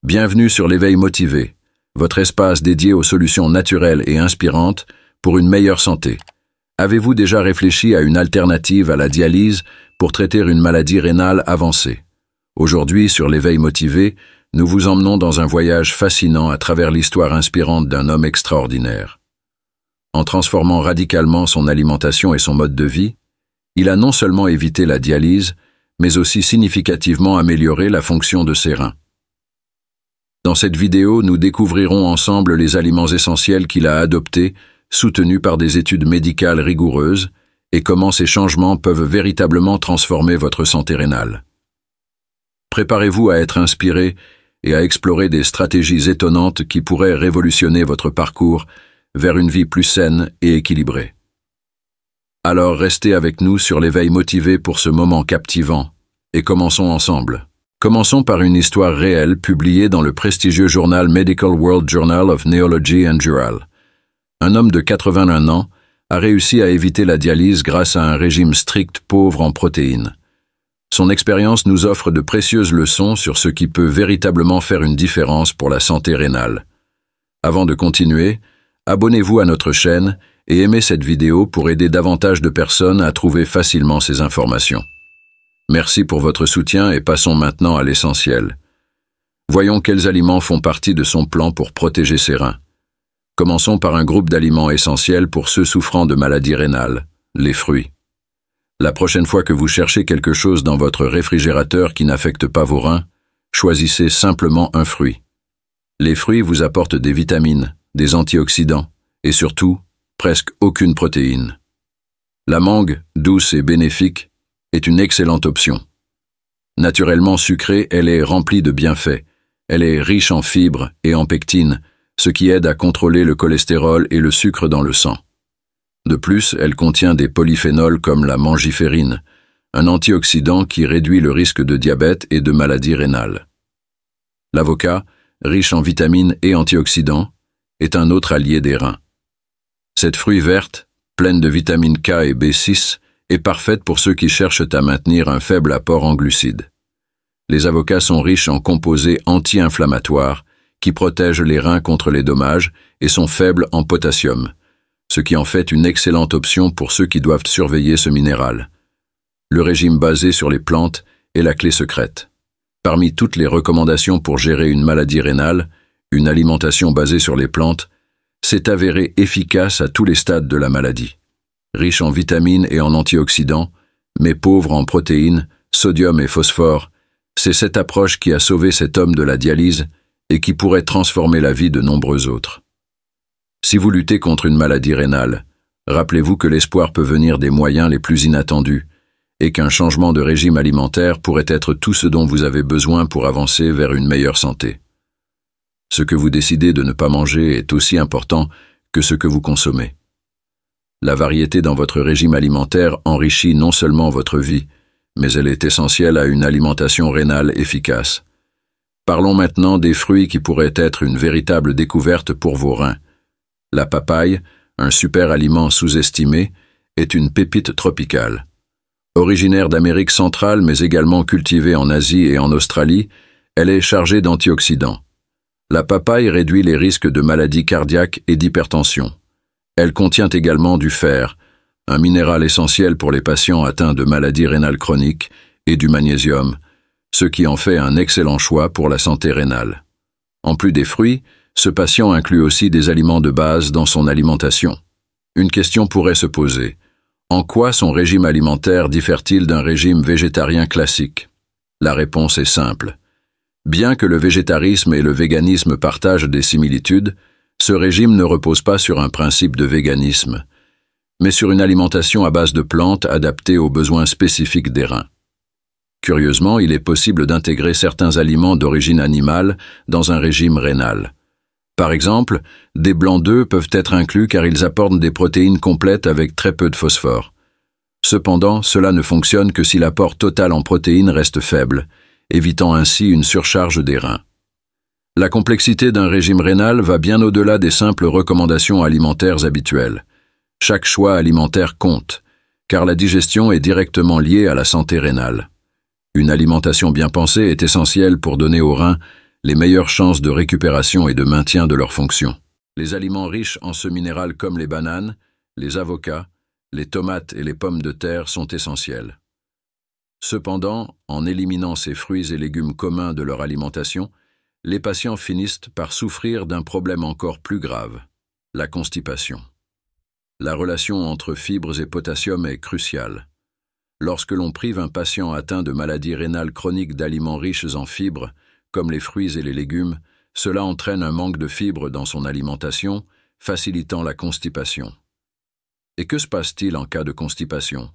Bienvenue sur l'Éveil Motivé, votre espace dédié aux solutions naturelles et inspirantes pour une meilleure santé. Avez-vous déjà réfléchi à une alternative à la dialyse pour traiter une maladie rénale avancée? Aujourd'hui, sur l'Éveil Motivé, nous vous emmenons dans un voyage fascinant à travers l'histoire inspirante d'un homme extraordinaire. En transformant radicalement son alimentation et son mode de vie, il a non seulement évité la dialyse, mais aussi significativement amélioré la fonction de ses reins. Dans cette vidéo, nous découvrirons ensemble les aliments essentiels qu'il a adoptés, soutenus par des études médicales rigoureuses, et comment ces changements peuvent véritablement transformer votre santé rénale. Préparez-vous à être inspiré et à explorer des stratégies étonnantes qui pourraient révolutionner votre parcours vers une vie plus saine et équilibrée. Alors restez avec nous sur l'Éveil Motivé pour ce moment captivant, et commençons ensemble. Commençons par une histoire réelle publiée dans le prestigieux journal Medical World Journal of Neurology and Jural. Un homme de 81 ans a réussi à éviter la dialyse grâce à un régime strict pauvre en protéines. Son expérience nous offre de précieuses leçons sur ce qui peut véritablement faire une différence pour la santé rénale. Avant de continuer, abonnez-vous à notre chaîne et aimez cette vidéo pour aider davantage de personnes à trouver facilement ces informations. Merci pour votre soutien et passons maintenant à l'essentiel. Voyons quels aliments font partie de son plan pour protéger ses reins. Commençons par un groupe d'aliments essentiels pour ceux souffrant de maladies rénales, les fruits. La prochaine fois que vous cherchez quelque chose dans votre réfrigérateur qui n'affecte pas vos reins, choisissez simplement un fruit. Les fruits vous apportent des vitamines, des antioxydants et surtout, presque aucune protéine. La mangue, douce et bénéfique, est une excellente option. Naturellement sucrée, elle est remplie de bienfaits. Elle est riche en fibres et en pectine, ce qui aide à contrôler le cholestérol et le sucre dans le sang. De plus, elle contient des polyphénols comme la mangiférine, un antioxydant qui réduit le risque de diabète et de maladies rénales. L'avocat, riche en vitamines et antioxydants, est un autre allié des reins. Cette fruit verte, pleine de vitamines K et B6, est parfaite pour ceux qui cherchent à maintenir un faible apport en glucides. Les avocats sont riches en composés anti-inflammatoires qui protègent les reins contre les dommages et sont faibles en potassium, ce qui en fait une excellente option pour ceux qui doivent surveiller ce minéral. Le régime basé sur les plantes est la clé secrète. Parmi toutes les recommandations pour gérer une maladie rénale, une alimentation basée sur les plantes s'est avérée efficace à tous les stades de la maladie. Riche en vitamines et en antioxydants, mais pauvre en protéines, sodium et phosphore, c'est cette approche qui a sauvé cet homme de la dialyse et qui pourrait transformer la vie de nombreux autres. Si vous luttez contre une maladie rénale, rappelez-vous que l'espoir peut venir des moyens les plus inattendus et qu'un changement de régime alimentaire pourrait être tout ce dont vous avez besoin pour avancer vers une meilleure santé. Ce que vous décidez de ne pas manger est aussi important que ce que vous consommez. La variété dans votre régime alimentaire enrichit non seulement votre vie, mais elle est essentielle à une alimentation rénale efficace. Parlons maintenant des fruits qui pourraient être une véritable découverte pour vos reins. La papaye, un super aliment sous-estimé, est une pépite tropicale. Originaire d'Amérique centrale mais également cultivée en Asie et en Australie, elle est chargée d'antioxydants. La papaye réduit les risques de maladies cardiaques et d'hypertension. Elle contient également du fer, un minéral essentiel pour les patients atteints de maladies rénales chroniques, et du magnésium, ce qui en fait un excellent choix pour la santé rénale. En plus des fruits, ce patient inclut aussi des aliments de base dans son alimentation. Une question pourrait se poser. En quoi son régime alimentaire diffère-t-il d'un régime végétarien classique? La réponse est simple. Bien que le végétarisme et le véganisme partagent des similitudes, ce régime ne repose pas sur un principe de véganisme, mais sur une alimentation à base de plantes adaptée aux besoins spécifiques des reins. Curieusement, il est possible d'intégrer certains aliments d'origine animale dans un régime rénal. Par exemple, des blancs d'œufs peuvent être inclus car ils apportent des protéines complètes avec très peu de phosphore. Cependant, cela ne fonctionne que si l'apport total en protéines reste faible, évitant ainsi une surcharge des reins. La complexité d'un régime rénal va bien au-delà des simples recommandations alimentaires habituelles. Chaque choix alimentaire compte, car la digestion est directement liée à la santé rénale. Une alimentation bien pensée est essentielle pour donner aux reins les meilleures chances de récupération et de maintien de leur fonction. Les aliments riches en ce minéral comme les bananes, les avocats, les tomates et les pommes de terre sont essentiels. Cependant, en éliminant ces fruits et légumes communs de leur alimentation, les patients finissent par souffrir d'un problème encore plus grave, la constipation. La relation entre fibres et potassium est cruciale. Lorsque l'on prive un patient atteint de maladies rénales chroniques d'aliments riches en fibres, comme les fruits et les légumes, cela entraîne un manque de fibres dans son alimentation, facilitant la constipation. Et que se passe-t-il en cas de constipation?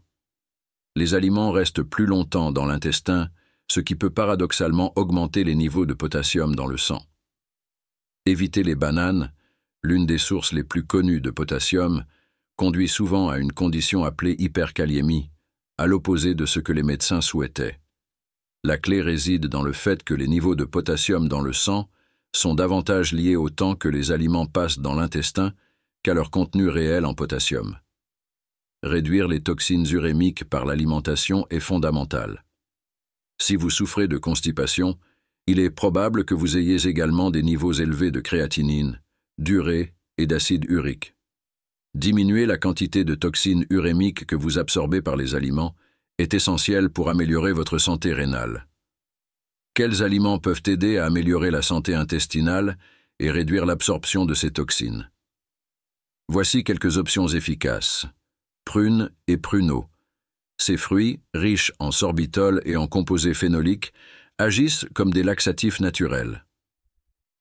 Les aliments restent plus longtemps dans l'intestin, ce qui peut paradoxalement augmenter les niveaux de potassium dans le sang. Éviter les bananes, l'une des sources les plus connues de potassium, conduit souvent à une condition appelée hyperkaliémie, à l'opposé de ce que les médecins souhaitaient. La clé réside dans le fait que les niveaux de potassium dans le sang sont davantage liés au temps que les aliments passent dans l'intestin qu'à leur contenu réel en potassium. Réduire les toxines urémiques par l'alimentation est fondamental. Si vous souffrez de constipation, il est probable que vous ayez également des niveaux élevés de créatinine, d'urée et d'acide urique. Diminuer la quantité de toxines urémiques que vous absorbez par les aliments est essentiel pour améliorer votre santé rénale. Quels aliments peuvent aider à améliorer la santé intestinale et réduire l'absorption de ces toxines? Voici quelques options efficaces. Prunes et pruneaux. Ces fruits, riches en sorbitol et en composés phénoliques, agissent comme des laxatifs naturels.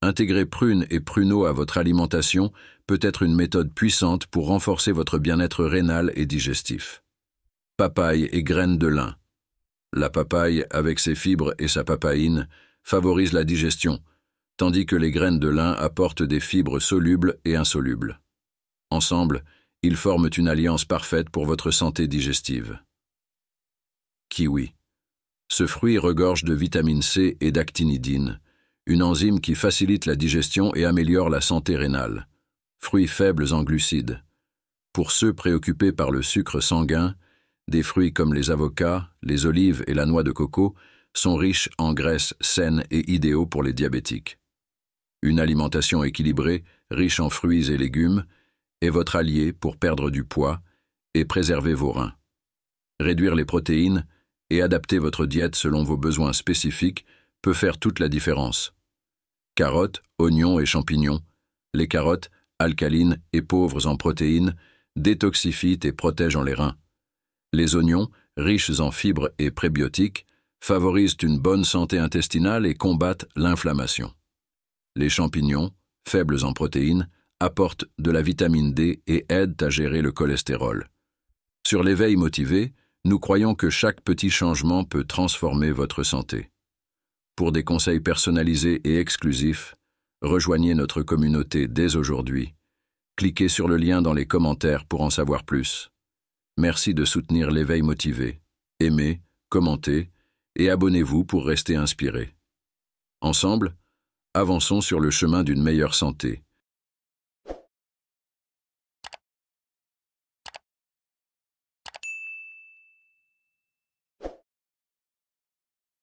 Intégrer prunes et pruneaux à votre alimentation peut être une méthode puissante pour renforcer votre bien-être rénal et digestif. Papaye et graines de lin. La papaye, avec ses fibres et sa papaïne, favorise la digestion, tandis que les graines de lin apportent des fibres solubles et insolubles. Ensemble, ils forment une alliance parfaite pour votre santé digestive. Kiwi. Ce fruit regorge de vitamine C et d'actinidine, une enzyme qui facilite la digestion et améliore la santé rénale. Fruits faibles en glucides. Pour ceux préoccupés par le sucre sanguin, des fruits comme les avocats, les olives et la noix de coco sont riches en graisses saines et idéaux pour les diabétiques. Une alimentation équilibrée, riche en fruits et légumes, est votre allié pour perdre du poids et préserver vos reins. Réduire les protéines et adapter votre diète selon vos besoins spécifiques peut faire toute la différence. Carottes, oignons et champignons. Les carottes, alcalines et pauvres en protéines, détoxifient et protègent les reins. Les oignons, riches en fibres et prébiotiques, favorisent une bonne santé intestinale et combattent l'inflammation. Les champignons, faibles en protéines, apportent de la vitamine D et aident à gérer le cholestérol. Sur l'éveil motivé, nous croyons que chaque petit changement peut transformer votre santé. Pour des conseils personnalisés et exclusifs, rejoignez notre communauté dès aujourd'hui. Cliquez sur le lien dans les commentaires pour en savoir plus. Merci de soutenir l'éveil motivé. Aimez, commentez et abonnez-vous pour rester inspiré. Ensemble, avançons sur le chemin d'une meilleure santé.